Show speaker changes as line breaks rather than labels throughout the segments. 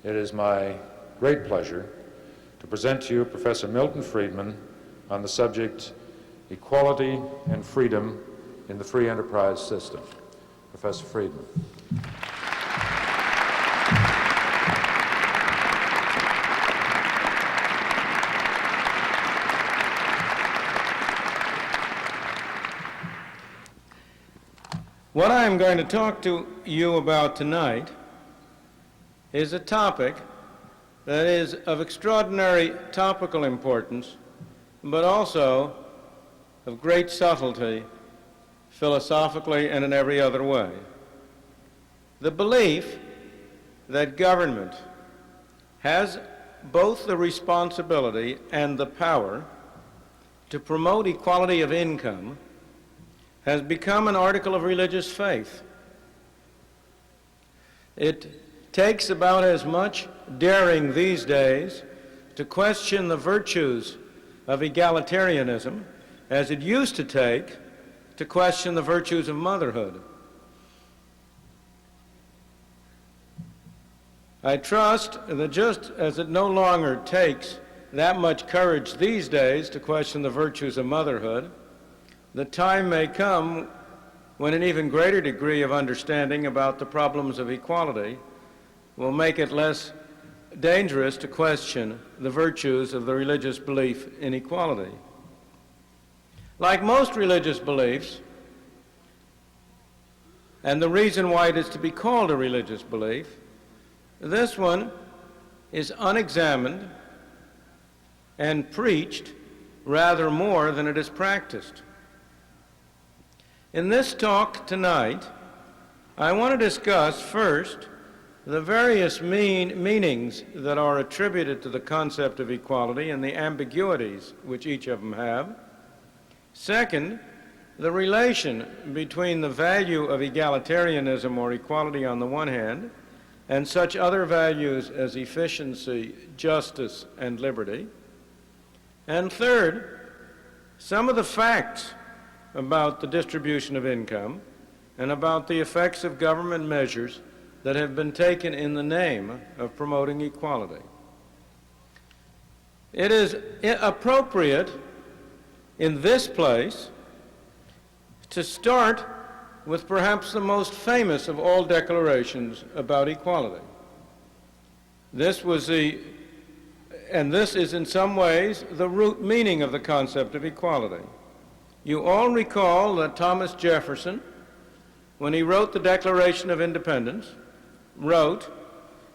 it is my great pleasure to present to you Professor Milton Friedman on the subject, Equality and Freedom in the Free Enterprise System. Professor Friedman.
What I am going to talk to you about tonight is a topic that is of extraordinary topical importance, but also of great subtlety, philosophically and in every other way. The belief that government has both the responsibility and the power to promote equality of income has become an article of religious faith. It takes about as much daring these days to question the virtues of egalitarianism as it used to take to question the virtues of motherhood. I trust that just as it no longer takes that much courage these days to question the virtues of motherhood, the time may come when an even greater degree of understanding about the problems of equality will make it less dangerous to question the virtues of the religious belief in equality. Like most religious beliefs, and the reason why it is to be called a religious belief, this one is unexamined and preached rather more than it is practiced. In this talk tonight, I want to discuss first the various meanings that are attributed to the concept of equality and the ambiguities which each of them have. Second, the relation between the value of egalitarianism or equality on the one hand and such other values as efficiency, justice, and liberty. And third, some of the facts about the distribution of income and about the effects of government measures that have been taken in the name of promoting equality. It is appropriate in this place to start with perhaps the most famous of all declarations about equality. This is in some ways the root meaning of the concept of equality. You all recall that Thomas Jefferson, when he wrote the Declaration of Independence, wrote,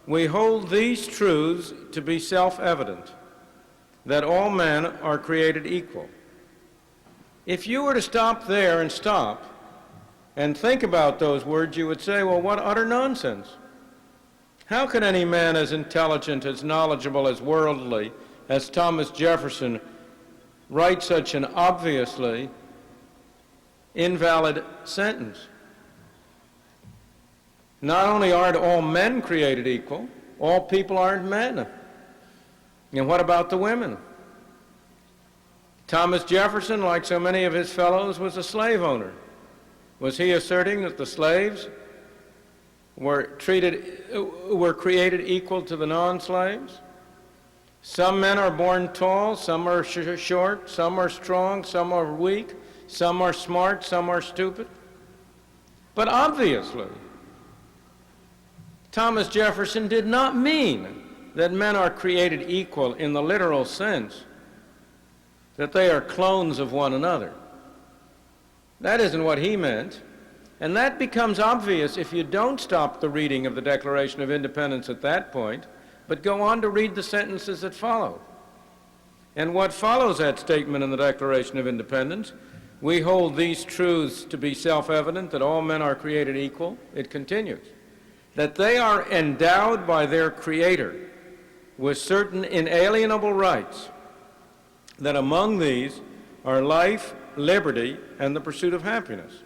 "We hold these truths to be self-evident, that all men are created equal." If you were to stop there and think about those words, you would say, well, what utter nonsense. How could any man as intelligent, as knowledgeable, as worldly as Thomas Jefferson write such an obviously invalid sentence? Not only aren't all men created equal, all people aren't men. And what about the women? Thomas Jefferson, like so many of his fellows, was a slave owner. Was he asserting that the slaves were created equal to the non-slaves? Some men are born tall, some are short, some are strong, some are weak, some are smart, some are stupid. But obviously, Thomas Jefferson did not mean that men are created equal in the literal sense, that they are clones of one another. That isn't what he meant. And that becomes obvious if you don't stop the reading of the Declaration of Independence at that point, but go on to read the sentences that follow. And what follows that statement in the Declaration of Independence, "We hold these truths to be self-evident, that all men are created equal," it continues, "that they are endowed by their Creator with certain inalienable rights, that among these are life, liberty, and the pursuit of happiness."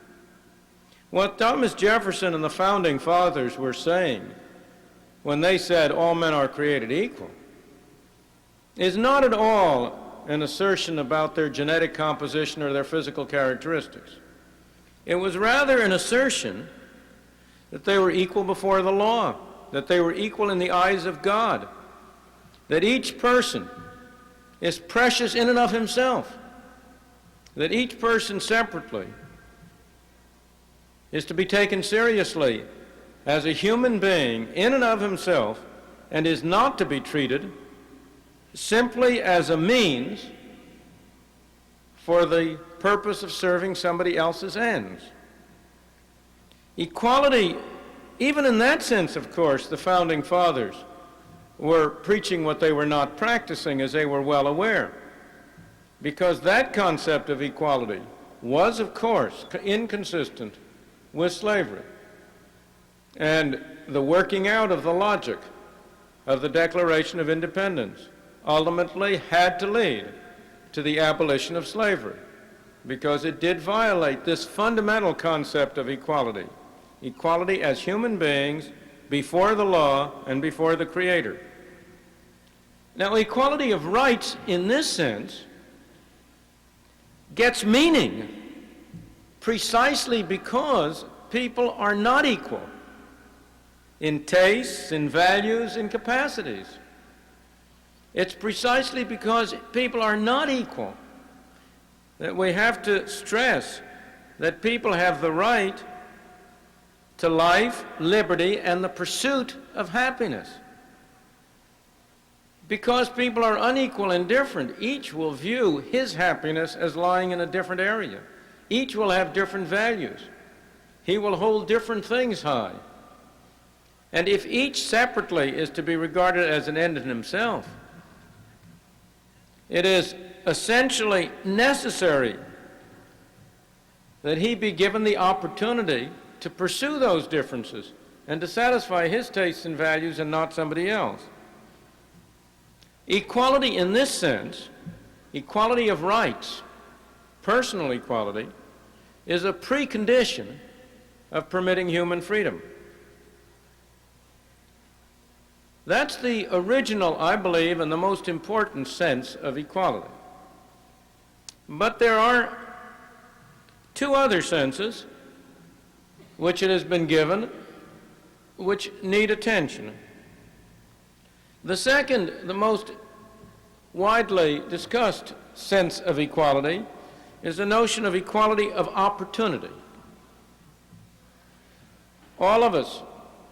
What Thomas Jefferson and the Founding Fathers were saying when they said all men are created equal is not at all an assertion about their genetic composition or their physical characteristics. It was rather an assertion that they were equal before the law, that they were equal in the eyes of God, that each person is precious in and of himself, that each person separately is to be taken seriously as a human being in and of himself, and is not to be treated simply as a means for the purpose of serving somebody else's ends. Equality, even in that sense, of course, the Founding Fathers were preaching what they were not practicing, as they were well aware, because that concept of equality was, of course, inconsistent with slavery. And the working out of the logic of the Declaration of Independence ultimately had to lead to the abolition of slavery, because it did violate this fundamental concept of equality, equality as human beings before the law and before the Creator. Now, equality of rights in this sense gets meaning precisely because people are not equal in tastes, in values, in capacities. It's precisely because people are not equal that we have to stress that people have the right to life, liberty, and the pursuit of happiness. Because people are unequal and different, each will view his happiness as lying in a different area. Each will have different values. He will hold different things high. And if each separately is to be regarded as an end in himself, it is essentially necessary that he be given the opportunity to pursue those differences and to satisfy his tastes and values and not somebody else. Equality in this sense, equality of rights, personal equality, is a precondition of permitting human freedom. That's the original, I believe, and the most important sense of equality. But there are two other senses which it has been given, which need attention. The second, the most widely discussed sense of equality, is the notion of equality of opportunity. All of us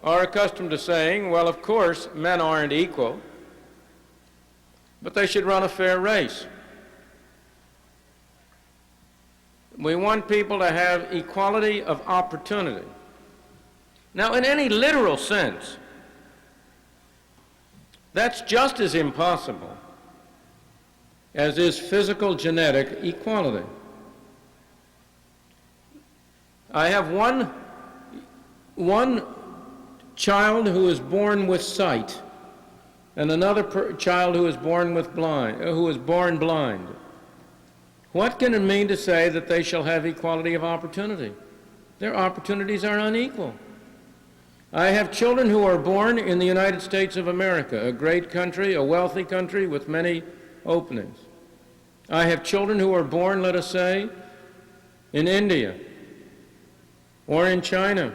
are accustomed to saying, well, of course, men aren't equal, but they should run a fair race. We want people to have equality of opportunity. Now, in any literal sense, that's just as impossible as is physical genetic equality. I have one child who is born with sight, and another child who is born blind. What can it mean to say that they shall have equality of opportunity? Their opportunities are unequal. I have children who are born in the United States of America, a great country, a wealthy country with many openings. I have children who are born, let us say, in India, or in China,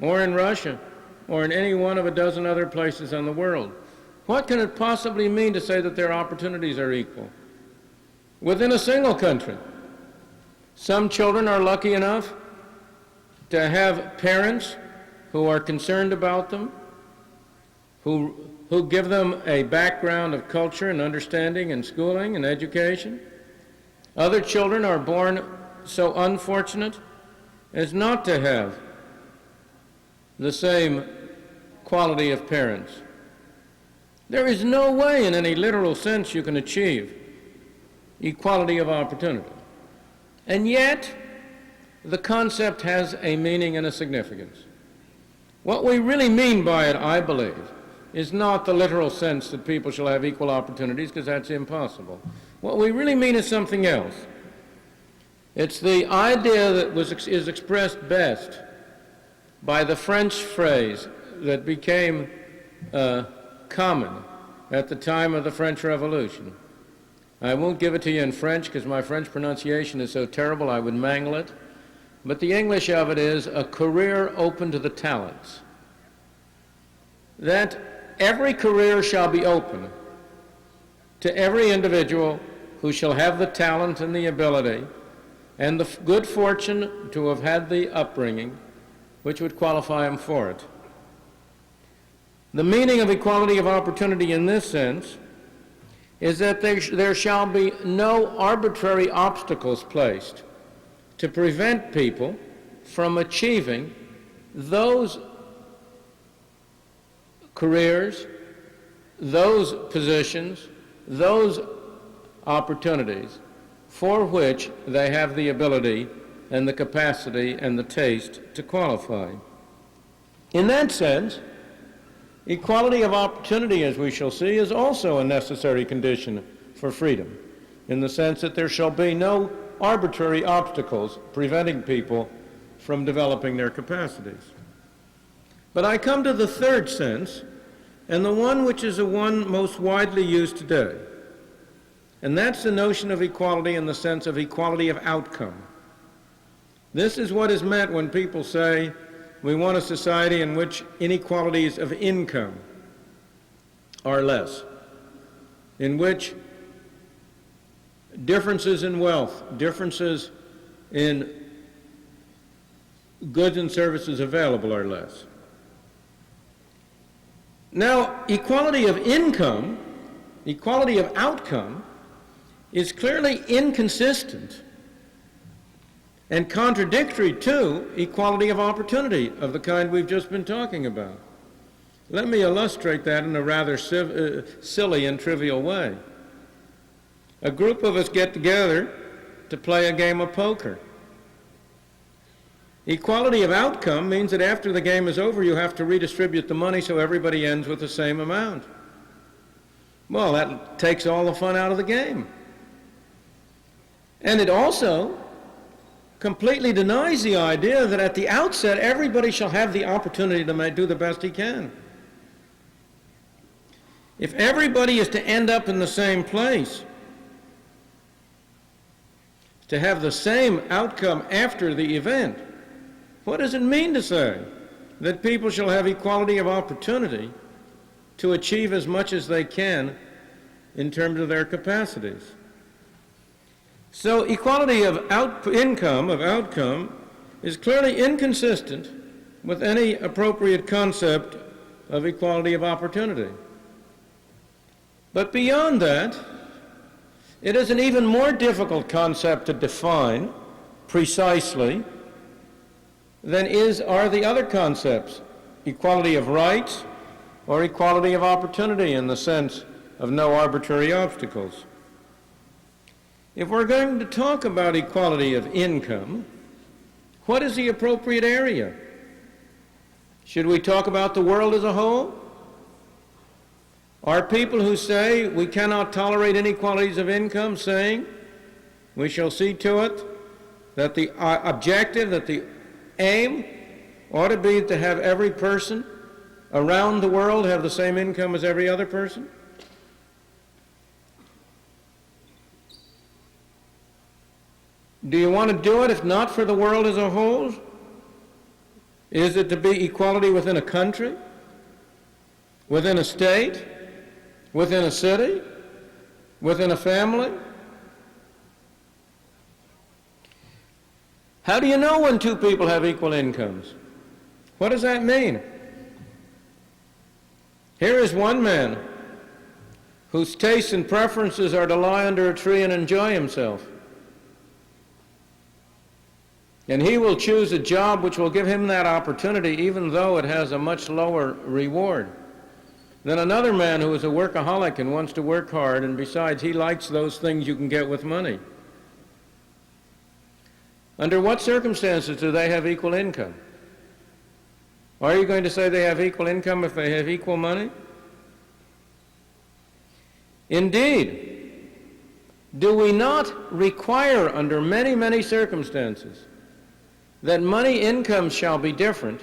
or in Russia, or in any one of a dozen other places in the world. What can it possibly mean to say that their opportunities are equal? Within a single country, some children are lucky enough to have parents who are concerned about them, who give them a background of culture and understanding and schooling and education. Other children are born so unfortunate as not to have the same quality of parents. There is no way in any literal sense you can achieve equality of opportunity. And yet, the concept has a meaning and a significance. What we really mean by it, I believe, is not the literal sense that people shall have equal opportunities, because that's impossible. What we really mean is something else. It's the idea that is expressed best by the French phrase that became common at the time of the French Revolution. I won't give it to you in French because my French pronunciation is so terrible I would mangle it. But the English of it is a career open to the talents. that every career shall be open to every individual who shall have the talent and the ability and the good fortune to have had the upbringing which would qualify him for it. The meaning of equality of opportunity in this sense is that there shall be no arbitrary obstacles placed to prevent people from achieving those careers, those positions, those opportunities for which they have the ability and the capacity and the taste to qualify. In that sense, equality of opportunity, as we shall see, is also a necessary condition for freedom, in the sense that there shall be no arbitrary obstacles preventing people from developing their capacities. But I come to the third sense, and the one which is the one most widely used today, and that's the notion of equality in the sense of equality of outcome. This is what is meant when people say we want a society in which inequalities of income are less, in which differences in wealth, differences in goods and services available are less. Now, equality of income, equality of outcome, is clearly inconsistent and contradictory to equality of opportunity of the kind we've just been talking about. Let me illustrate that in a rather silly and trivial way. A group of us get together to play a game of poker. Equality of outcome means that after the game is over, you have to redistribute the money so everybody ends with the same amount. Well, that takes all the fun out of the game. And it also completely denies the idea that at the outset, everybody shall have the opportunity to do the best he can. If everybody is to end up in the same place, to have the same outcome after the event, what does it mean to say that people shall have equality of opportunity to achieve as much as they can in terms of their capacities? So equality of outcome, is clearly inconsistent with any appropriate concept of equality of opportunity. But beyond that, it is an even more difficult concept to define precisely than are the other concepts, equality of rights or equality of opportunity in the sense of no arbitrary obstacles. If we're going to talk about equality of income, what is the appropriate area? Should we talk about the world as a whole? Are people who say we cannot tolerate inequalities of income saying we shall see to it that the objective, that the aim ought to be to have every person around the world have the same income as every other person? Do you want to do it if not for the world as a whole? Is it to be equality within a country, within a state, within a city, within a family? How do you know when two people have equal incomes? What does that mean? Here is one man whose tastes and preferences are to lie under a tree and enjoy himself. And he will choose a job which will give him that opportunity even though it has a much lower reward than another man who is a workaholic and wants to work hard, and besides he likes those things you can get with money. Under what circumstances do they have equal income? Are you going to say they have equal income if they have equal money? Indeed, do we not require under many, many circumstances that money incomes shall be different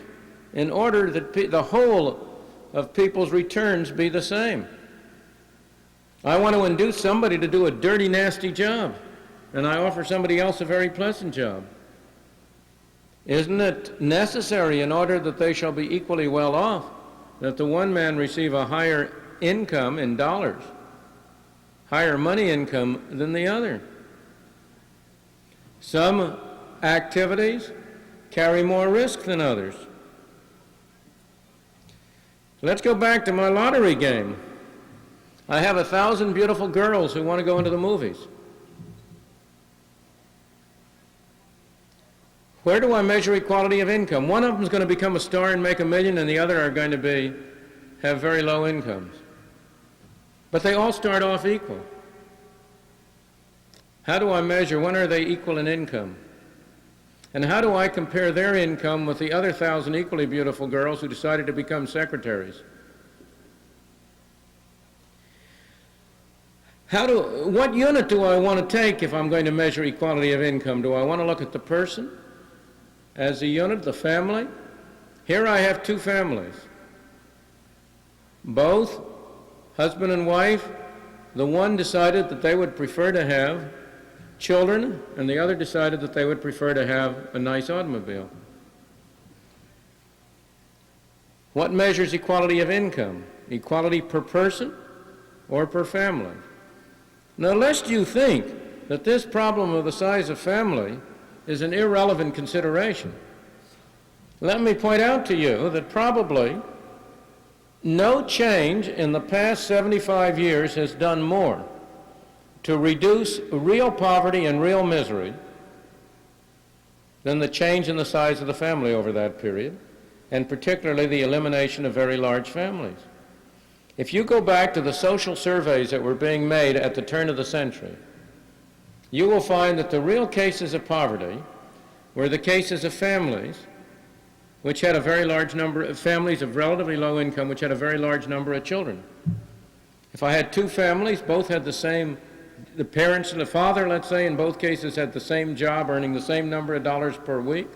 in order that the whole of people's returns be the same? I want to induce somebody to do a dirty, nasty job, and I offer somebody else a very pleasant job. Isn't it necessary, in order that they shall be equally well off, that the one man receive a higher income in dollars, higher money income than the other. Some activities carry more risk than others. Let's go back to my lottery game. I have 1,000 beautiful girls who want to go into the movies. Where do I measure equality of income? One of them is going to become a star and make $1 million, and the other are going to have very low incomes. But they all start off equal. How do I measure when are they equal in income? And how do I compare their income with the other 1,000 equally beautiful girls who decided to become secretaries? What unit do I want to take if I'm going to measure equality of income? Do I want to look at the person as a unit, the family? Here I have two families. Both, husband and wife, the one decided that they would prefer to have children, and the other decided that they would prefer to have a nice automobile. What measures equality of income? Equality per person or per family? Now, lest you think that this problem of the size of family is an irrelevant consideration, let me point out to you that probably no change in the past 75 years has done more to reduce real poverty and real misery than the change in the size of the family over that period, and particularly the elimination of very large families. If you go back to the social surveys that were being made at the turn of the century, you will find that the real cases of poverty were the cases of families which had a very large number of families of relatively low income, which had a very large number of children. If I had two families, both had the parents and the father, let's say, in both cases had the same job, earning the same number of dollars per week,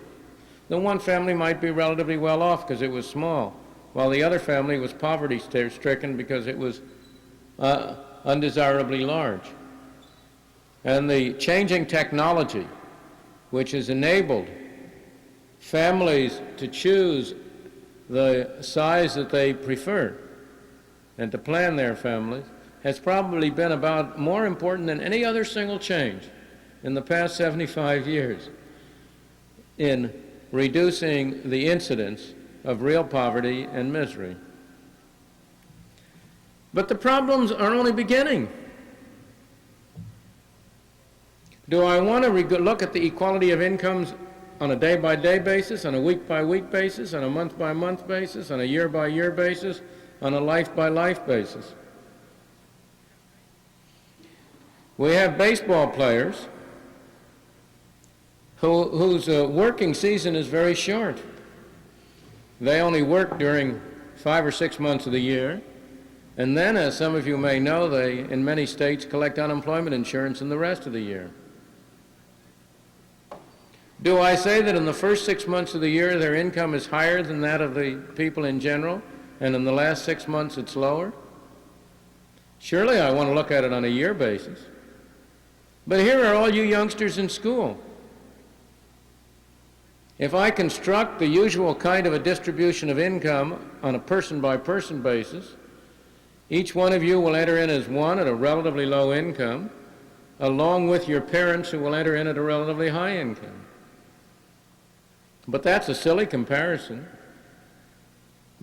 then one family might be relatively well off because it was small, while the other family was poverty-stricken because it was undesirably large. And the changing technology, which has enabled families to choose the size that they prefer and to plan their families, has probably been about more important than any other single change in the past 75 years in reducing the incidence of real poverty and misery. But the problems are only beginning. Do I want to look at the equality of incomes on a day-by-day basis, on a week-by-week basis, on a month-by-month basis, on a year-by-year basis, on a life-by-life basis? We have baseball players whose working season is very short. They only work during 5 or 6 months of the year, and then, as some of you may know, they, in many states, collect unemployment insurance in the rest of the year. Do I say that in the first 6 months of the year their income is higher than that of the people in general, and in the last 6 months it's lower? Surely I want to look at it on a year basis. But here are all you youngsters in school. If I construct the usual kind of a distribution of income on a person-by-person basis, each one of you will enter in as one at a relatively low income, along with your parents who will enter in at a relatively high income. But that's a silly comparison,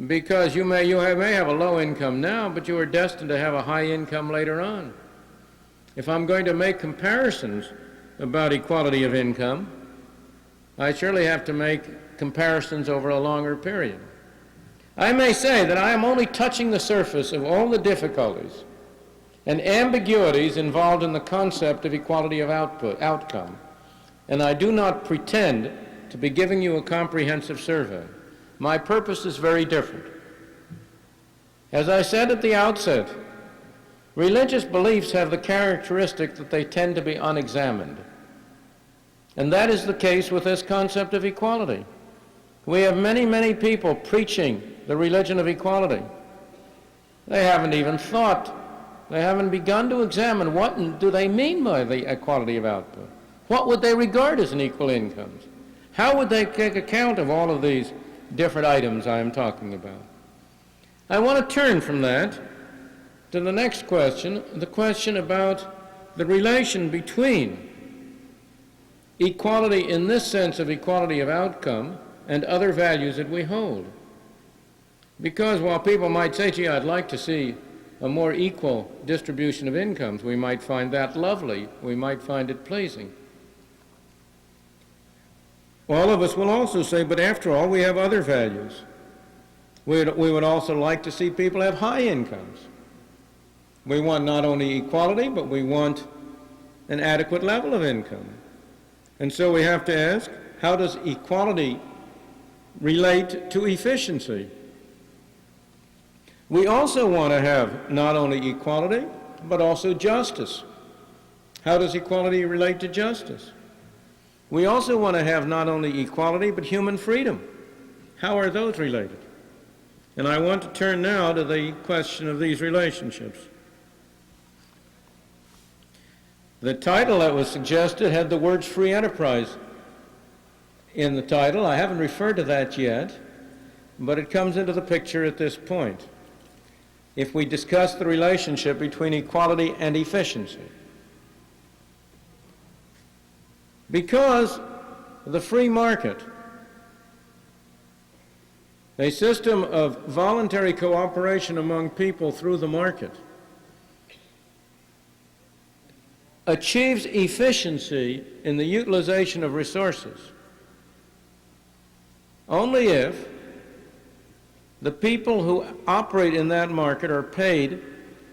because you may have a low income now, but you are destined to have a high income later on. If I'm going to make comparisons about equality of income, I surely have to make comparisons over a longer period. I may say that I am only touching the surface of all the difficulties and ambiguities involved in the concept of equality of outcome, and I do not pretend to be giving you a comprehensive survey. My purpose is very different. As I said at the outset, religious beliefs have the characteristic that they tend to be unexamined. And that is the case with this concept of equality. We have many, many people preaching the religion of equality. They haven't even thought, they haven't begun to examine what do they mean by the equality of output. What would they regard as an equal incomes? How would they take account of all of these different items I am talking about? I want to turn from that to the next question, the question about the relation between equality in this sense of equality of outcome and other values that we hold. Because while people might say, gee, I'd like to see a more equal distribution of incomes, we might find that lovely, we might find it pleasing. All of us will also say, but after all, we have other values. We would also like to see people have high incomes. We want not only equality, but we want an adequate level of income. And so we have to ask, how does equality relate to efficiency? We also want to have not only equality, but also justice. How does equality relate to justice? We also want to have not only equality, but human freedom. How are those related? And I want to turn now to the question of these relationships. The title that was suggested had the words free enterprise in the title. I haven't referred to that yet, but it comes into the picture at this point. If we discuss the relationship between equality and efficiency. Because the free market, a system of voluntary cooperation among people through the market, achieves efficiency in the utilization of resources only if the people who operate in that market are paid,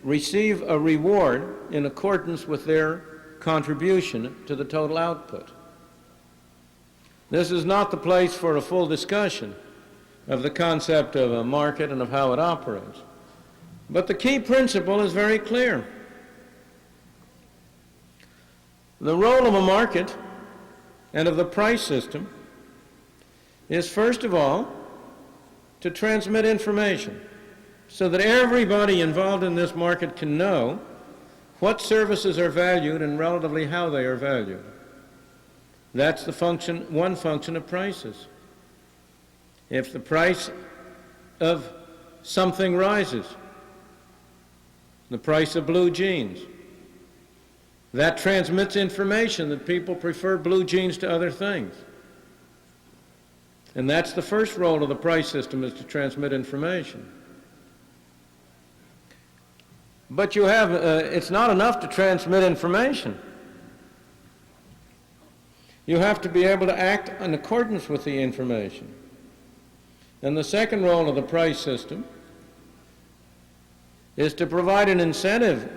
receive a reward in accordance with their contribution to the total output. This is not the place for a full discussion of the concept of a market and of how it operates. But the key principle is very clear. The role of a market and of the price system is, first of all, to transmit information so that everybody involved in this market can know what services are valued and relatively how they are valued. That's the function, one function of prices. If the price of something rises, the price of blue jeans, that transmits information that people prefer blue jeans to other things. And that's the first role of the price system, is to transmit information. But you have, it's not enough to transmit information. You have to be able to act in accordance with the information. And the second role of the price system is to provide an incentive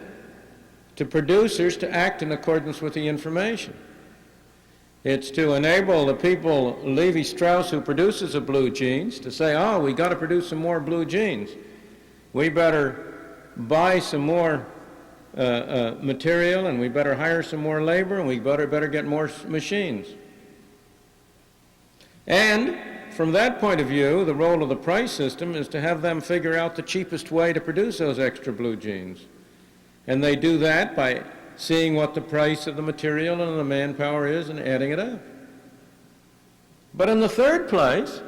to producers to act in accordance with the information. It's to enable the people, Levi Strauss, who produces the blue jeans, to say, oh, we got to produce some more blue jeans. We better buy some more material, and we better hire some more labor, and we better get more machines. And from that point of view, the role of the price system is to have them figure out the cheapest way to produce those extra blue jeans. And they do that by seeing what the price of the material and the manpower is and adding it up. But in the third place,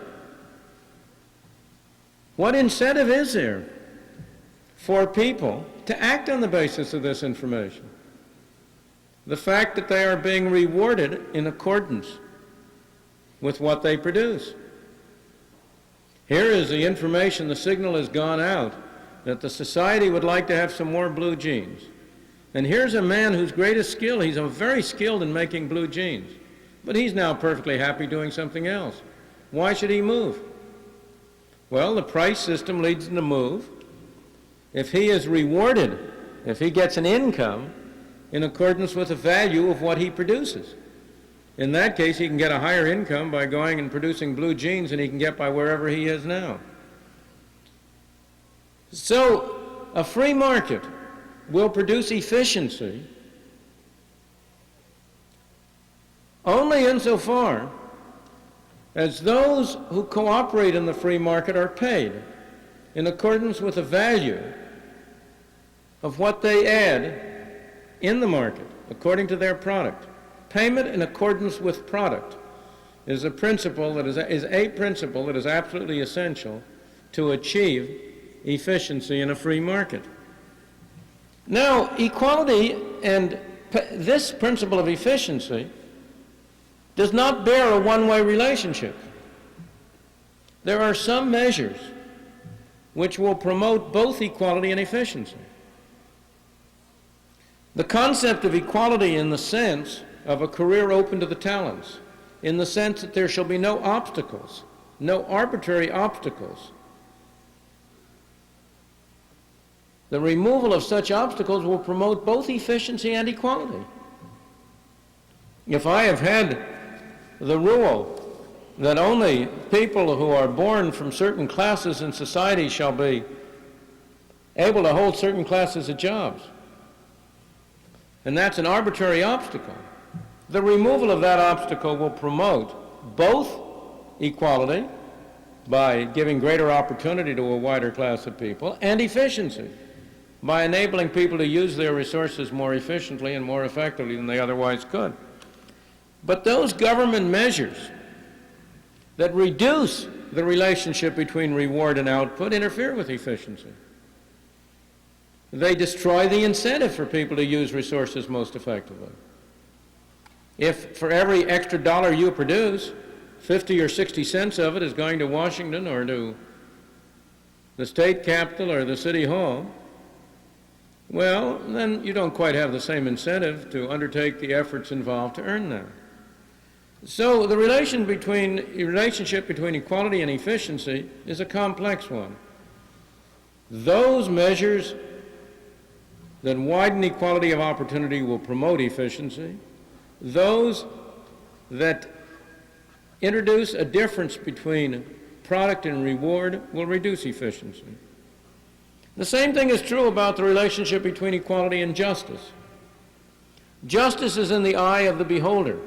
what incentive is there for people to act on the basis of this information? The fact that they are being rewarded in accordance with what they produce. Here is the information, the signal has gone out that the society would like to have some more blue jeans. And here's a man whose greatest skill, he's very skilled in making blue jeans, but he's now perfectly happy doing something else. Why should he move? Well, the price system leads him to move if he is rewarded, if he gets an income in accordance with the value of what he produces. In that case, he can get a higher income by going and producing blue jeans than he can get by wherever he is now. So, a free market will produce efficiency only insofar as those who cooperate in the free market are paid in accordance with the value of what they add in the market, according to their product. Payment in accordance with product is a principle that is absolutely essential to achieve efficiency in a free market. Now, equality and this principle of efficiency does not bear a one-way relationship. There are some measures which will promote both equality and efficiency. The concept of equality in the sense of a career open to the talents, in the sense that there shall be no obstacles, no arbitrary obstacles. The removal of such obstacles will promote both efficiency and equality. If I have had the rule that only people who are born from certain classes in society shall be able to hold certain classes of jobs, and that's an arbitrary obstacle, the removal of that obstacle will promote both equality by giving greater opportunity to a wider class of people, and efficiency by enabling people to use their resources more efficiently and more effectively than they otherwise could. But those government measures that reduce the relationship between reward and output interfere with efficiency. They destroy the incentive for people to use resources most effectively. If for every extra dollar you produce, 50 or 60 cents of it is going to Washington or to the state capitol or the city hall, well, then you don't quite have the same incentive to undertake the efforts involved to earn that. So the relationship between equality and efficiency is a complex one. Those measures that widen equality of opportunity will promote efficiency. Those that introduce a difference between product and reward will reduce efficiency. The same thing is true about the relationship between equality and justice. Justice is in the eye of the beholder.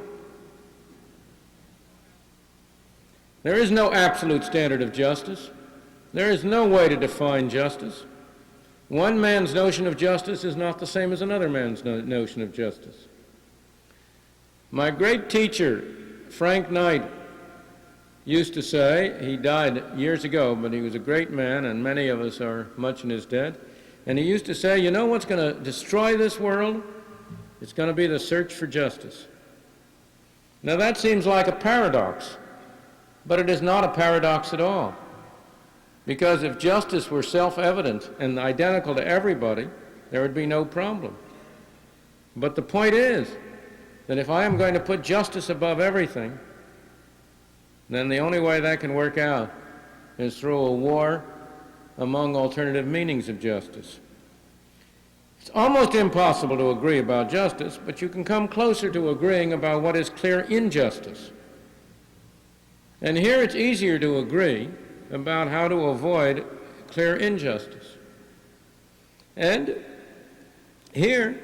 There is no absolute standard of justice. There is no way to define justice. One man's notion of justice is not the same as another man's notion of justice. My great teacher, Frank Knight, used to say, he died years ago, but he was a great man, and many of us are much in his debt, and he used to say, you know what's going to destroy this world? It's going to be the search for justice. Now that seems like a paradox, but it is not a paradox at all. Because if justice were self-evident and identical to everybody, there would be no problem. But the point is that if I am going to put justice above everything, then the only way that can work out is through a war among alternative meanings of justice. It's almost impossible to agree about justice, but you can come closer to agreeing about what is clear injustice. And here it's easier to agree about how to avoid clear injustice. And here,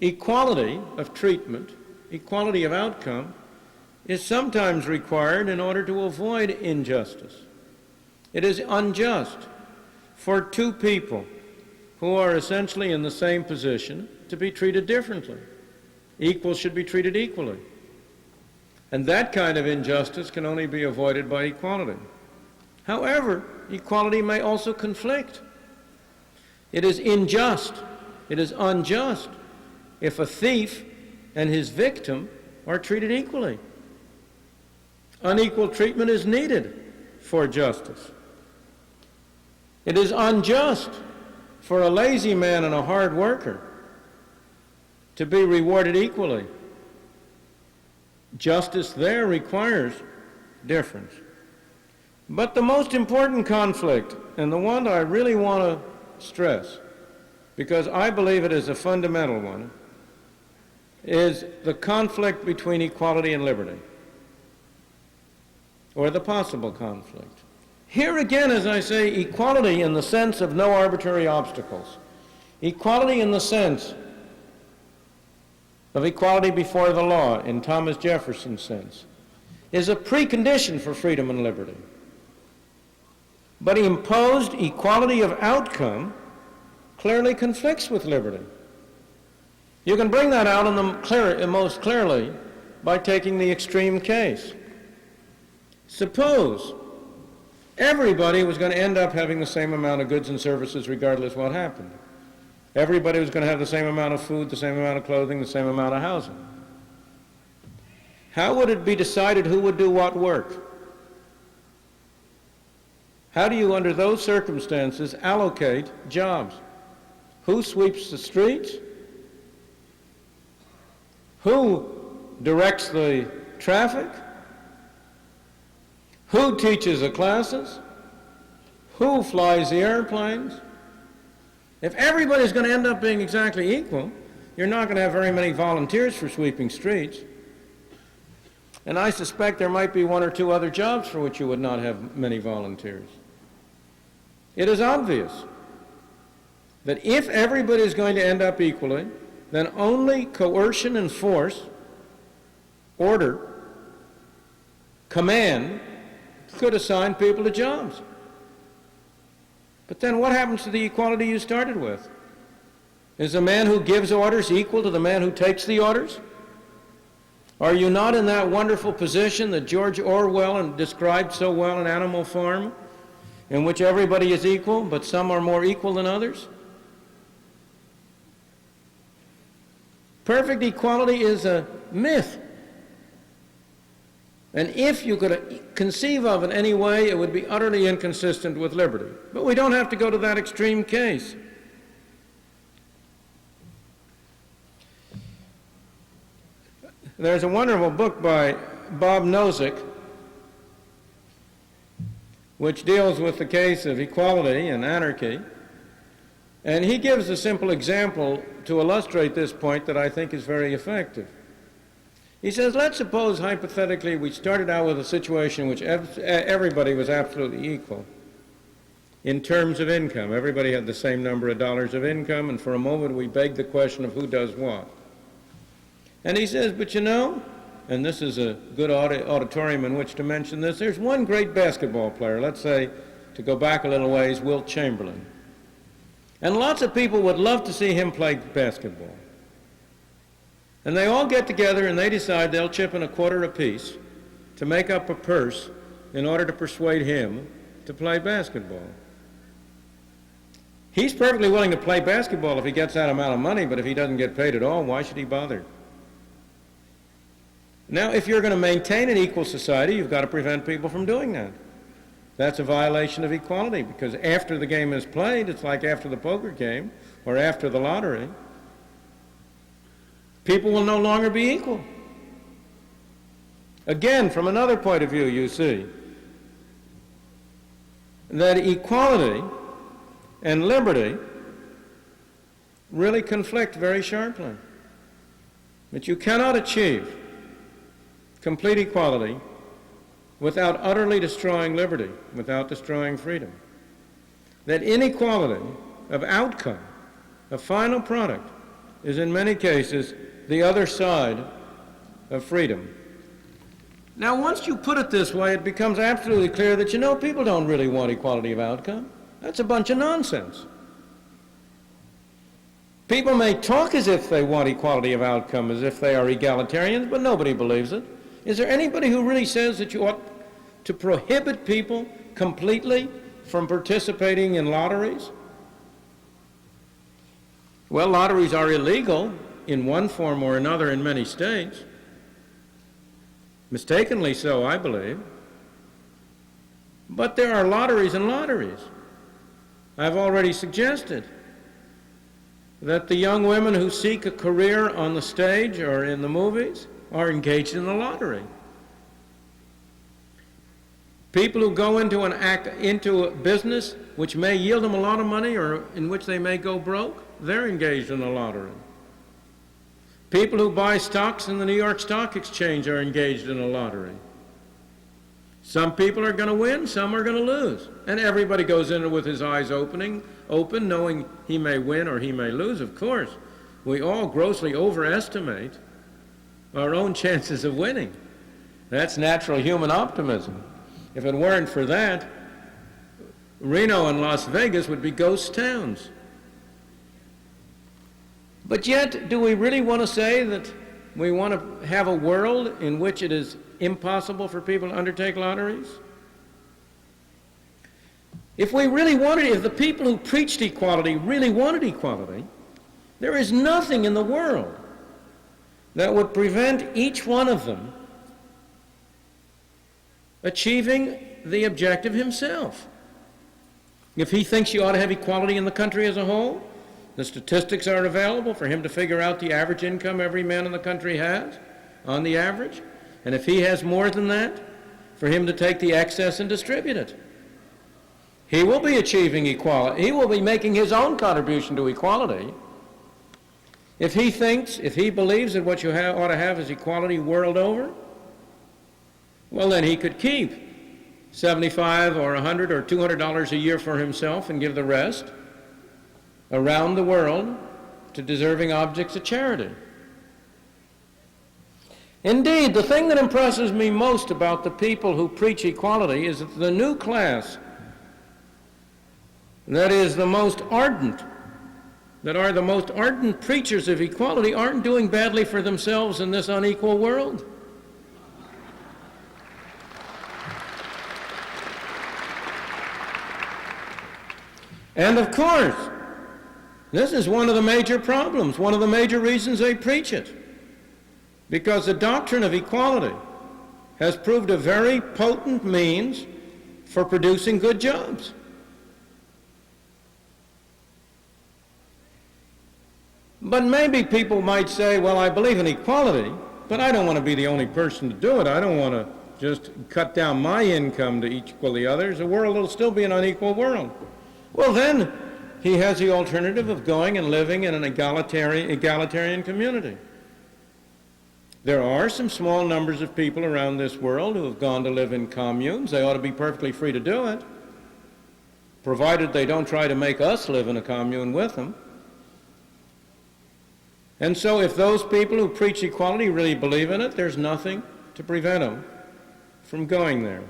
equality of treatment, equality of outcome, is sometimes required in order to avoid injustice. It is unjust for two people who are essentially in the same position to be treated differently. Equals should be treated equally. And that kind of injustice can only be avoided by equality. However, equality may also conflict. It is unjust if a thief and his victim are treated equally. Unequal treatment is needed for justice. It is unjust for a lazy man and a hard worker to be rewarded equally. Justice there requires difference. But the most important conflict, and the one I really want to stress, because I believe it is a fundamental one, is the conflict between equality and liberty, or the possible conflict. Here again, as I say, equality in the sense of no arbitrary obstacles. Equality in the sense of equality before the law, in Thomas Jefferson's sense, is a precondition for freedom and liberty. But imposed equality of outcome clearly conflicts with liberty. You can bring that out most clearly by taking the extreme case. Suppose everybody was going to end up having the same amount of goods and services regardless what happened. Everybody was going to have the same amount of food, the same amount of clothing, the same amount of housing. How would it be decided who would do what work? How do you, under those circumstances, allocate jobs? Who sweeps the streets? Who directs the traffic? Who teaches the classes? Who flies the airplanes? If everybody's going to end up being exactly equal, you're not going to have very many volunteers for sweeping streets. And I suspect there might be one or two other jobs for which you would not have many volunteers. It is obvious that if everybody is going to end up equally, then only coercion and force, order, command, could assign people to jobs. But then what happens to the equality you started with? Is the man who gives orders equal to the man who takes the orders? Are you not in that wonderful position that George Orwell described so well in Animal Farm, in which everybody is equal, but some are more equal than others? Perfect equality is a myth. And if you could conceive of it any way, it would be utterly inconsistent with liberty. But we don't have to go to that extreme case. There's a wonderful book by Bob Nozick which deals with the case of equality and anarchy. And he gives a simple example to illustrate this point that I think is very effective. He says, let's suppose hypothetically we started out with a situation in which everybody was absolutely equal in terms of income. Everybody had the same number of dollars of income, and for a moment we begged the question of who does what. And he says, but you know, and this is a good auditorium in which to mention this, there's one great basketball player, let's say, to go back a little ways, Wilt Chamberlain. And lots of people would love to see him play basketball. And they all get together and they decide they'll chip in a quarter apiece to make up a purse in order to persuade him to play basketball. He's perfectly willing to play basketball if he gets that amount of money, but if he doesn't get paid at all, why should he bother? Now, if you're going to maintain an equal society, you've got to prevent people from doing that. That's a violation of equality, because after the game is played, it's like after the poker game or after the lottery, people will no longer be equal. Again, from another point of view, you see that equality and liberty really conflict very sharply. That you cannot achieve complete equality without utterly destroying liberty, without destroying freedom. That inequality of outcome, of final product, is in many cases the other side of freedom. Now, once you put it this way, it becomes absolutely clear that, you know, people don't really want equality of outcome. That's a bunch of nonsense. People may talk as if they want equality of outcome, as if they are egalitarians, but nobody believes it. Is there anybody who really says that you ought to prohibit people completely from participating in lotteries? Well, lotteries are illegal in one form or another in many states. Mistakenly so, I believe. But there are lotteries and lotteries. I've already suggested that the young women who seek a career on the stage or in the movies are engaged in a lottery. People who go into a business which may yield them a lot of money or in which they may go broke, they're engaged in a lottery. People who buy stocks in the New York Stock Exchange are engaged in a lottery. Some people are going to win, some are going to lose. And everybody goes in with his eyes open, knowing he may win or he may lose, of course. We all grossly overestimate our own chances of winning. That's natural human optimism. If it weren't for that, Reno and Las Vegas would be ghost towns. But yet, do we really want to say that we want to have a world in which it is impossible for people to undertake lotteries? If the people who preached equality really wanted equality, there is nothing in the world that would prevent each one of them achieving the objective himself. If he thinks you ought to have equality in the country as a whole, the statistics are available for him to figure out the average income every man in the country has, on the average. And if he has more than that, for him to take the excess and distribute it. He will be achieving equality. He will be making his own contribution to equality. If he believes that what you ought to have is equality world over, well, then he could keep $75 or $100 or $200 a year for himself and give the rest around the world to deserving objects of charity. Indeed, the thing that impresses me most about the people who preach equality is that the new class that is the most ardent, that are the most ardent preachers of equality, aren't doing badly for themselves in this unequal world. And of course, this is one of the major problems, one of the major reasons they preach it. Because the doctrine of equality has proved a very potent means for producing good jobs. But maybe people might say, well, I believe in equality, but I don't want to be the only person to do it. I don't want to just cut down my income to equal the others. The world will still be an unequal world. Well, then he has the alternative of going and living in an egalitarian community. There are some small numbers of people around this world who have gone to live in communes. They ought to be perfectly free to do it, provided they don't try to make us live in a commune with them. And so if those people who preach equality really believe in it, there's nothing to prevent them from going there.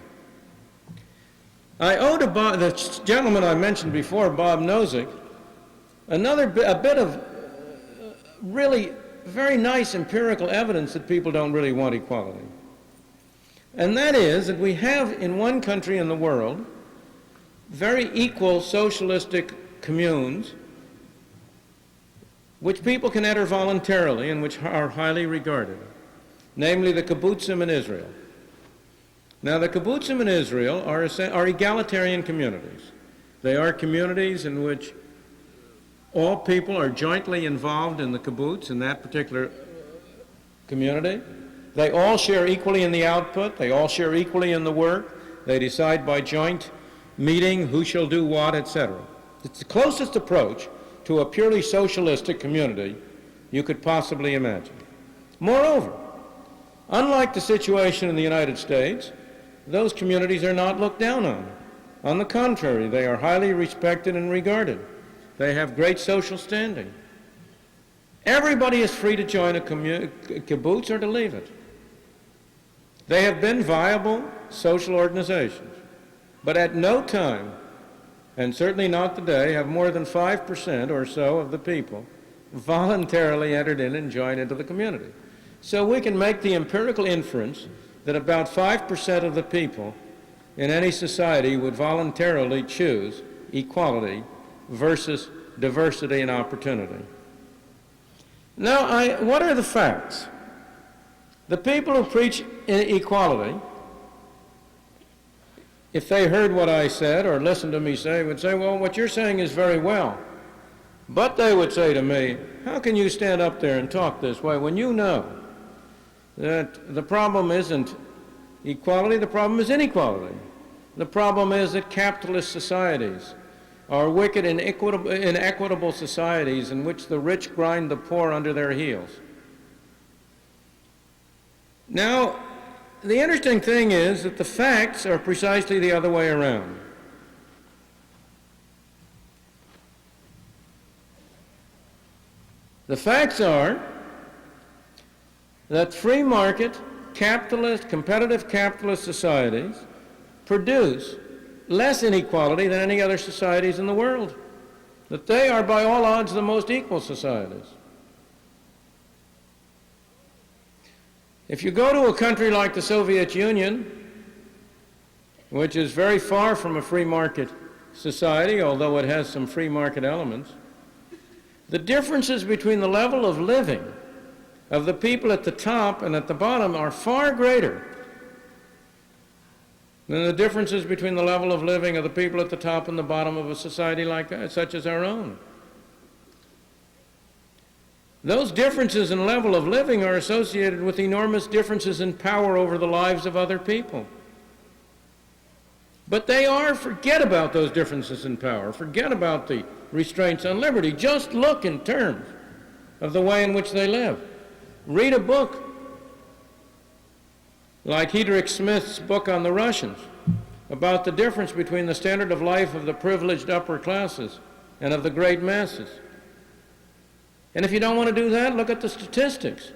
I owe to the gentleman I mentioned before, Bob Nozick, a bit of really very nice empirical evidence that people don't really want equality. And that is that we have in one country in the world very equal socialistic communes which people can enter voluntarily and which are highly regarded, namely the kibbutzim in Israel. Now, the kibbutzim in Israel are egalitarian communities. They are communities in which all people are jointly involved in the kibbutz, in that particular community. They all share equally in the output. They all share equally in the work. They decide by joint meeting who shall do what, etc. It's the closest approach to a purely socialistic community you could possibly imagine. Moreover, unlike the situation in the United States, those communities are not looked down on. On the contrary, they are highly respected and regarded. They have great social standing. Everybody is free to join a kibbutz or to leave it. They have been viable social organizations, but at no time, and certainly not today, have more than 5% or so of the people voluntarily entered in and joined into the community. So we can make the empirical inference that about 5% of the people in any society would voluntarily choose equality versus diversity and opportunity. Now, what are the facts? The people who preach equality, if they heard what I said or listened to me say, would say, well, what you're saying is very well. But they would say to me, how can you stand up there and talk this way when you know that the problem isn't equality, the problem is inequality. The problem is that capitalist societies are wicked and inequitable societies in which the rich grind the poor under their heels. Now, the interesting thing is that the facts are precisely the other way around. The facts are that free market, competitive capitalist societies produce less inequality than any other societies in the world. That they are by all odds the most equal societies. If you go to a country like the Soviet Union, which is very far from a free market society, although it has some free market elements, the differences between the level of living of the people at the top and at the bottom are far greater than the differences between the level of living of the people at the top and the bottom of a society such as our own. Those differences in level of living are associated with enormous differences in power over the lives of other people. But forget about those differences in power, forget about the restraints on liberty, just look in terms of the way in which they live. Read a book like Hedrick Smith's book on the Russians, about the difference between the standard of life of the privileged upper classes and of the great masses. And if you don't want to do that, look at the statistics.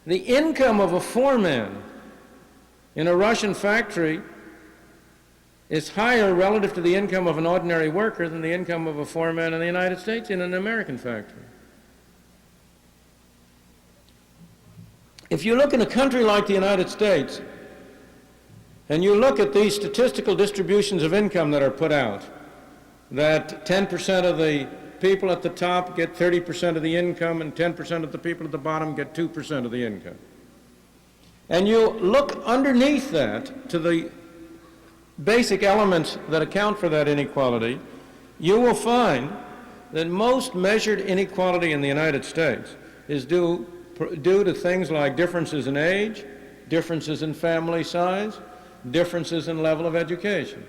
The income of a foreman in a Russian factory is higher relative to the income of an ordinary worker than the income of a foreman in the United States in an American factory. If you look in a country like the United States, and you look at these statistical distributions of income that are put out, that 10% of the people at the top get 30% of the income and 10% of the people at the bottom get 2% of the income. And you look underneath that to the basic elements that account for that inequality, you will find that most measured inequality in the United States is due to things like differences in age, differences in family size, differences in level of education.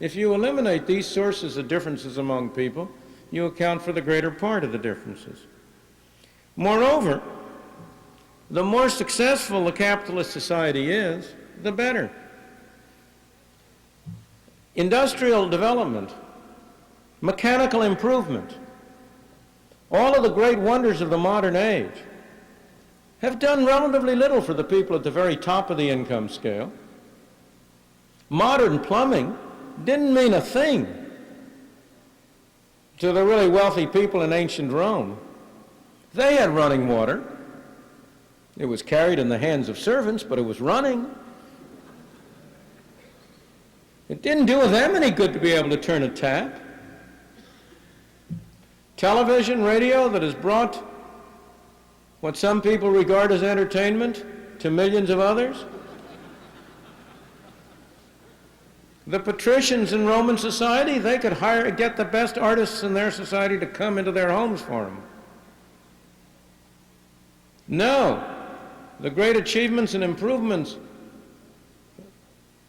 If you eliminate these sources of differences among people, you account for the greater part of the differences. Moreover, the more successful a capitalist society is, the better. Industrial development, mechanical improvement, all of the great wonders of the modern age have done relatively little for the people at the very top of the income scale. Modern plumbing didn't mean a thing to the really wealthy people in ancient Rome. They had running water. It was carried in the hands of servants, but it was running. It didn't do them any good to be able to turn a tap. Television, radio that has brought what some people regard as entertainment to millions of others. The patricians in Roman society, they could get the best artists in their society to come into their homes for them. No, the great achievements and improvements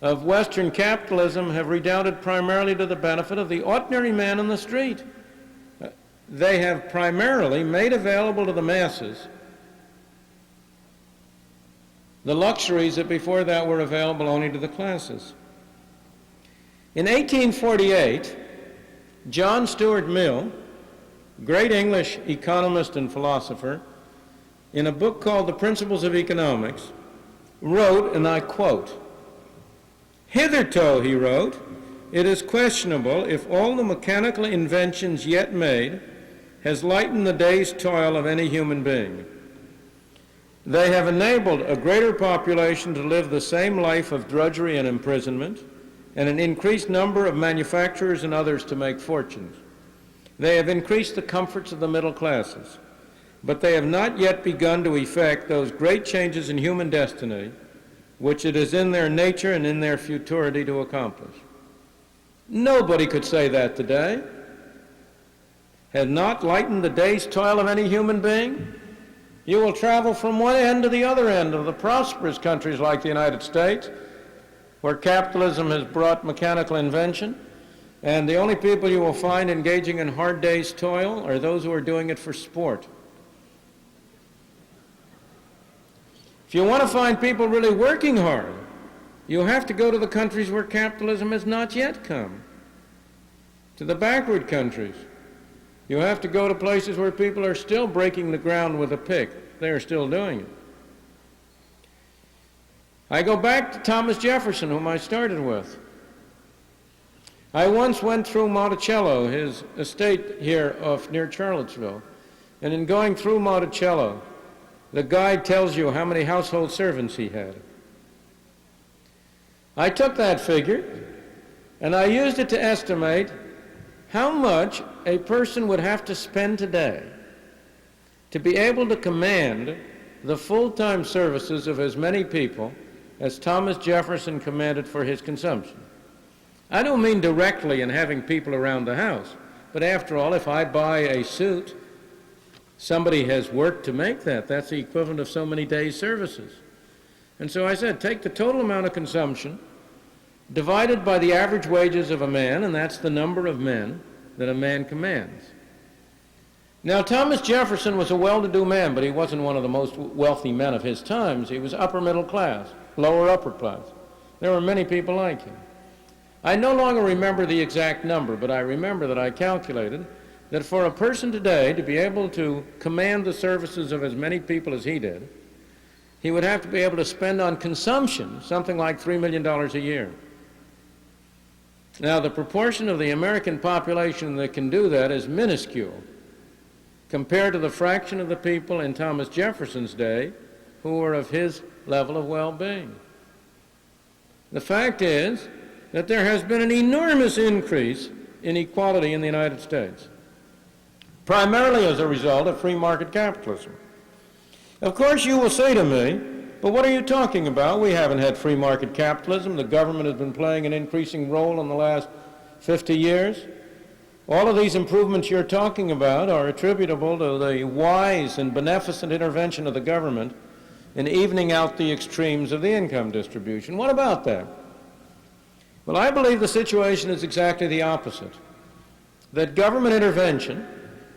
of Western capitalism have redounded primarily to the benefit of the ordinary man on the street. They have primarily made available to the masses the luxuries that before that were available only to the classes. In 1848, John Stuart Mill, great English economist and philosopher, in a book called The Principles of Economics, wrote, and I quote, "Hitherto," he wrote, "it is questionable if all the mechanical inventions yet made has lightened the day's toil of any human being. They have enabled a greater population to live the same life of drudgery and imprisonment, and an increased number of manufacturers and others to make fortunes. They have increased the comforts of the middle classes, but they have not yet begun to effect those great changes in human destiny which it is in their nature and in their futurity to accomplish." Nobody could say that today. Had not lightened the day's toil of any human being? You will travel from one end to the other end of the prosperous countries like the United States, where capitalism has brought mechanical invention, and the only people you will find engaging in hard day's toil are those who are doing it for sport. If you want to find people really working hard, you have to go to the countries where capitalism has not yet come, to the backward countries. You have to go to places where people are still breaking the ground with a pick. They are still doing it. I go back to Thomas Jefferson, whom I started with. I once went through Monticello, his estate here near Charlottesville, and in going through Monticello, the guide tells you how many household servants he had. I took that figure, and I used it to estimate how much a person would have to spend today to be able to command the full-time services of as many people as Thomas Jefferson commanded for his consumption. I don't mean directly in having people around the house, but after all, if I buy a suit, somebody has worked to make that. That's the equivalent of so many days' services. And so I said, take the total amount of consumption divided by the average wages of a man, and that's the number of men that a man commands. Now, Thomas Jefferson was a well-to-do man, but he wasn't one of the most wealthy men of his times. He was upper middle class, lower upper class. There were many people like him. I no longer remember the exact number, but I remember that I calculated that for a person today to be able to command the services of as many people as he did, he would have to be able to spend on consumption something like $3 million a year. Now, the proportion of the American population that can do that is minuscule compared to the fraction of the people in Thomas Jefferson's day who were of his level of well-being. The fact is that there has been an enormous increase in equality in the United States, primarily as a result of free market capitalism. Of course, you will say to me, but what are you talking about? We haven't had free market capitalism. The government has been playing an increasing role in the last 50 years. All of these improvements you're talking about are attributable to the wise and beneficent intervention of the government in evening out the extremes of the income distribution. What about that? Well, I believe the situation is exactly the opposite. That government intervention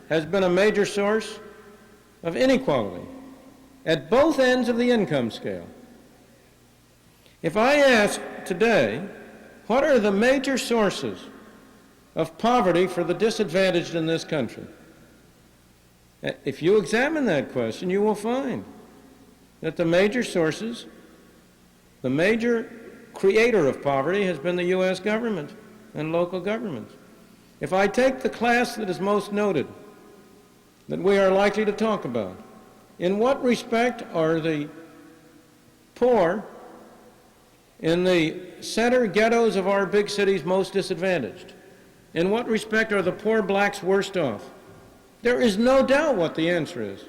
has been a major source of inequality at both ends of the income scale. If I ask today, what are the major sources of poverty for the disadvantaged in this country? If you examine that question, you will find that the major sources, the major creator of poverty has been the U.S. government and local governments. If I take the class that is most noted, that we are likely to talk about, in what respect are the poor in the center ghettos of our big cities most disadvantaged? In what respect are the poor blacks worst off? There is no doubt what the answer is.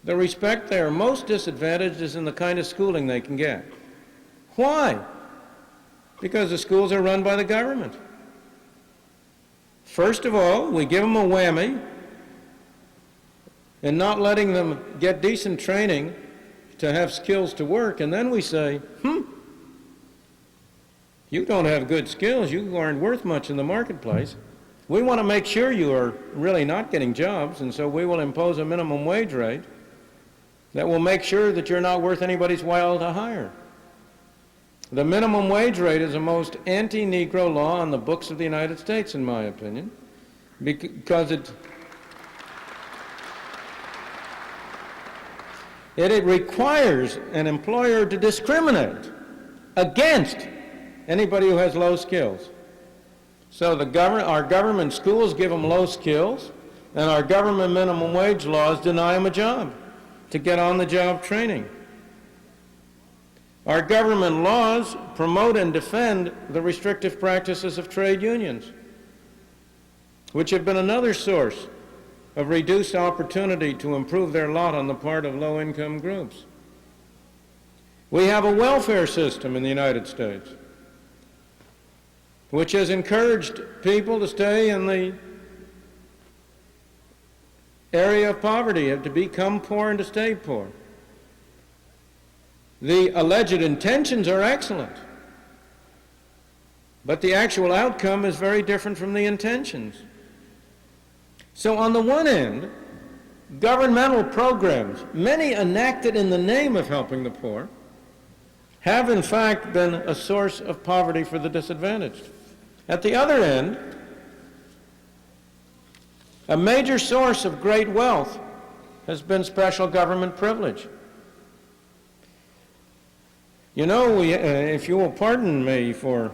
The respect they are most disadvantaged is in the kind of schooling they can get. Why? Because the schools are run by the government. First of all, we give them a whammy in not letting them get decent training to have skills to work, and then we say, you don't have good skills, you aren't worth much in the marketplace. We want to make sure you are really not getting jobs, and so we will impose a minimum wage rate that will make sure that you're not worth anybody's while to hire. The minimum wage rate is the most anti-Negro law on the books of the United States, in my opinion, because it requires an employer to discriminate against anybody who has low skills. So our government schools give them low skills, and our government minimum wage laws deny them a job to get on-the-job training. Our government laws promote and defend the restrictive practices of trade unions, which have been another source of reduced opportunity to improve their lot on the part of low-income groups. We have a welfare system in the United States which has encouraged people to stay in the area of poverty, to become poor and to stay poor. The alleged intentions are excellent, but the actual outcome is very different from the intentions. So on the one end, governmental programs, many enacted in the name of helping the poor, have in fact been a source of poverty for the disadvantaged. At the other end, a major source of great wealth has been special government privilege. You know, if you will pardon me for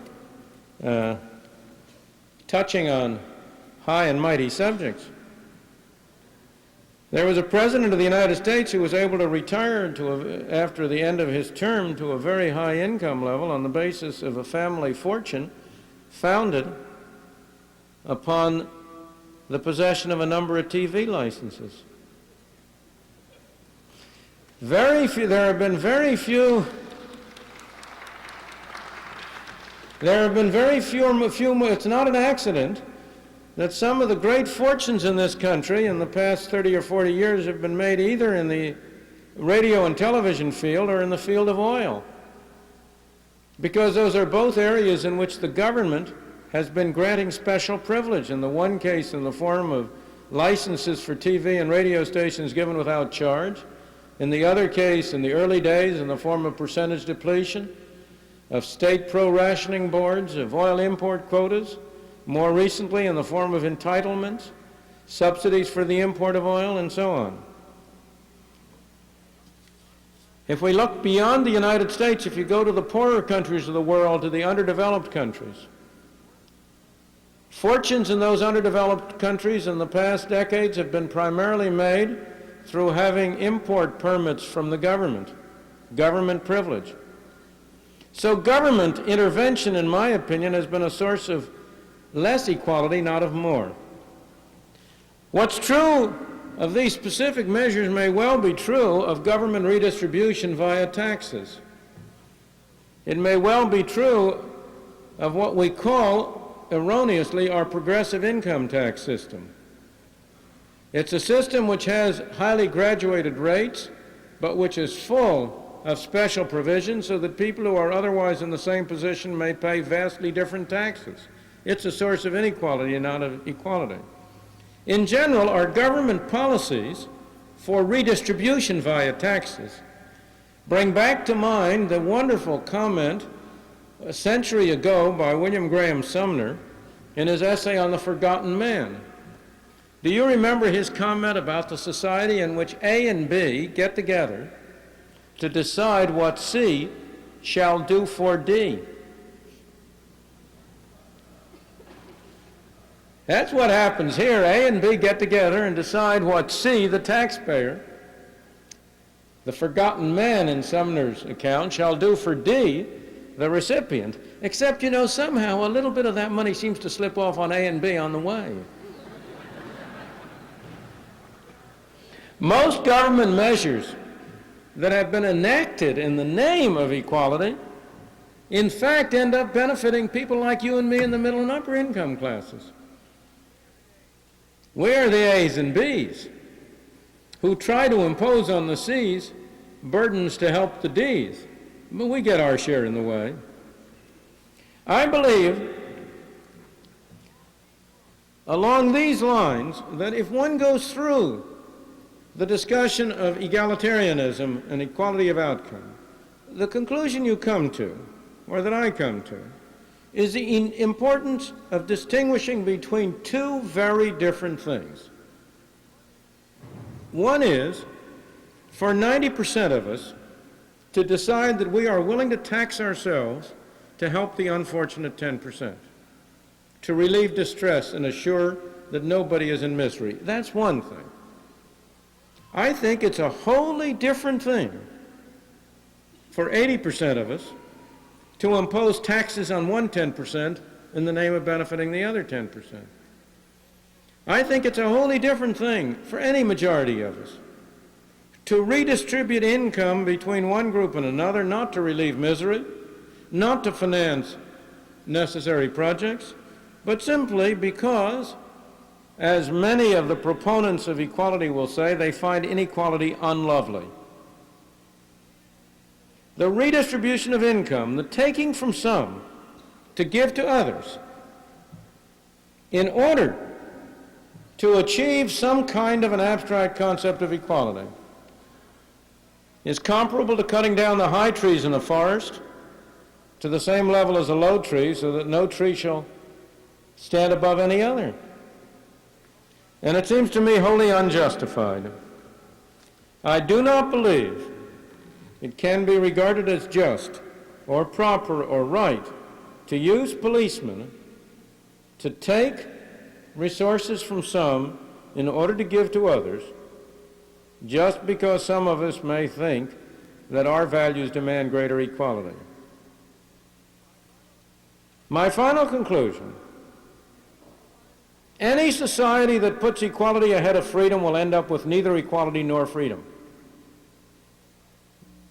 touching on high and mighty subjects, there was a president of the United States who was able to retire after the end of his term to a very high income level on the basis of a family fortune founded upon the possession of a number of TV licenses. There have been very few, it's not an accident that some of the great fortunes in this country in the past 30 or 40 years have been made either in the radio and television field or in the field of oil. Because those are both areas in which the government has been granting special privilege. In the one case in the form of licenses for TV and radio stations given without charge. In the other case, in the early days, in the form of percentage depletion, of state pro-rationing boards, of oil import quotas. More recently, in the form of entitlements, subsidies for the import of oil, and so on. If we look beyond the United States, if you go to the poorer countries of the world, to the underdeveloped countries, fortunes in those underdeveloped countries in the past decades have been primarily made through having import permits from the government privilege. So government intervention, in my opinion, has been a source of less equality, not of more. What's true of these specific measures may well be true of government redistribution via taxes. It may well be true of what we call, erroneously, our progressive income tax system. It's a system which has highly graduated rates, but which is full of special provisions so that people who are otherwise in the same position may pay vastly different taxes. It's a source of inequality and not of equality. In general, our government policies for redistribution via taxes bring back to mind the wonderful comment a century ago by William Graham Sumner in his essay on the Forgotten Man. Do you remember his comment about the society in which A and B get together to decide what C shall do for D? That's what happens here. A and B get together and decide what C, the taxpayer, the forgotten man in Sumner's account, shall do for D, the recipient. Except, you know, somehow a little bit of that money seems to slip off on A and B on the way. Most government measures that have been enacted in the name of equality, in fact, end up benefiting people like you and me in the middle and upper income classes. We are the A's and B's who try to impose on the C's burdens to help the D's, but we get our share in the way. I believe along these lines that if one goes through the discussion of egalitarianism and equality of outcome, the conclusion you come to, or that I come to, is the importance of distinguishing between two very different things. One is, for 90% of us, to decide that we are willing to tax ourselves to help the unfortunate 10%, to relieve distress and assure that nobody is in misery. That's one thing. I think it's a wholly different thing for 80% of us to impose taxes on one 10% in the name of benefiting the other 10%. I think it's a wholly different thing for any majority of us to redistribute income between one group and another, not to relieve misery, not to finance necessary projects, but simply because, as many of the proponents of equality will say, they find inequality unlovely. The redistribution of income, the taking from some to give to others, in order to achieve some kind of an abstract concept of equality, is comparable to cutting down the high trees in a forest to the same level as a low tree so that no tree shall stand above any other. And it seems to me wholly unjustified. I do not believe it can be regarded as just or proper or right to use policemen to take resources from some in order to give to others, just because some of us may think that our values demand greater equality. My final conclusion Any society that puts equality ahead of freedom will end up with neither equality nor freedom.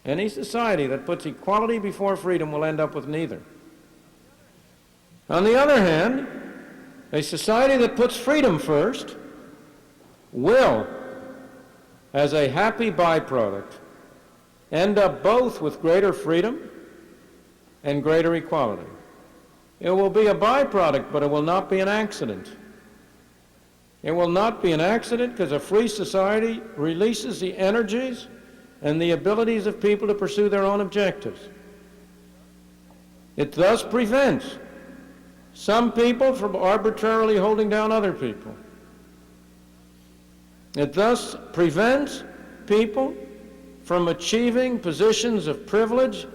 Any society that puts equality before freedom will end up with neither. On the other hand, a society that puts freedom first will, as a happy byproduct, end up both with greater freedom and greater equality. It will be a byproduct, but it will not be an accident. It will not be an accident because a free society releases the energies and the abilities of people to pursue their own objectives. It thus prevents some people from arbitrarily holding down other people. It thus prevents people from achieving positions of privilege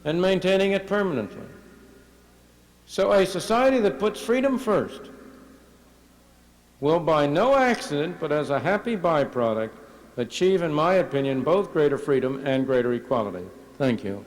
and maintaining it permanently. So a society that puts freedom first will by no accident, but as a happy byproduct, achieve, in my opinion, both greater freedom and greater equality. Thank you.